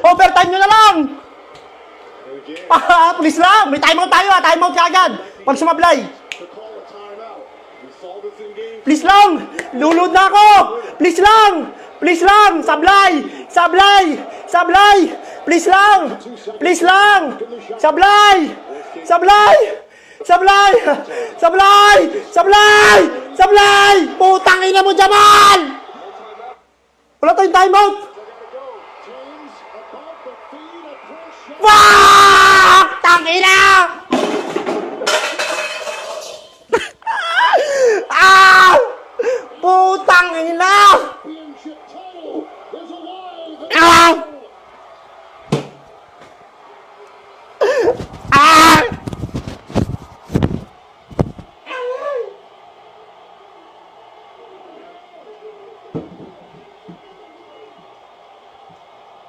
Overtime nyo na lang! Please lang! May timeout tayo ha! Timeout ka agad! Pag sumablay! Please lang! Lulod na ako! Please lang! Please lang! Sablay! Sablay! Sablay! Please lang! Please lang! Sablay! Sablay! Sablay! Sablay! Sablay! Sablay! Putang ina mo, Jamal! Wala tayong timeout! Fuck! Tangina!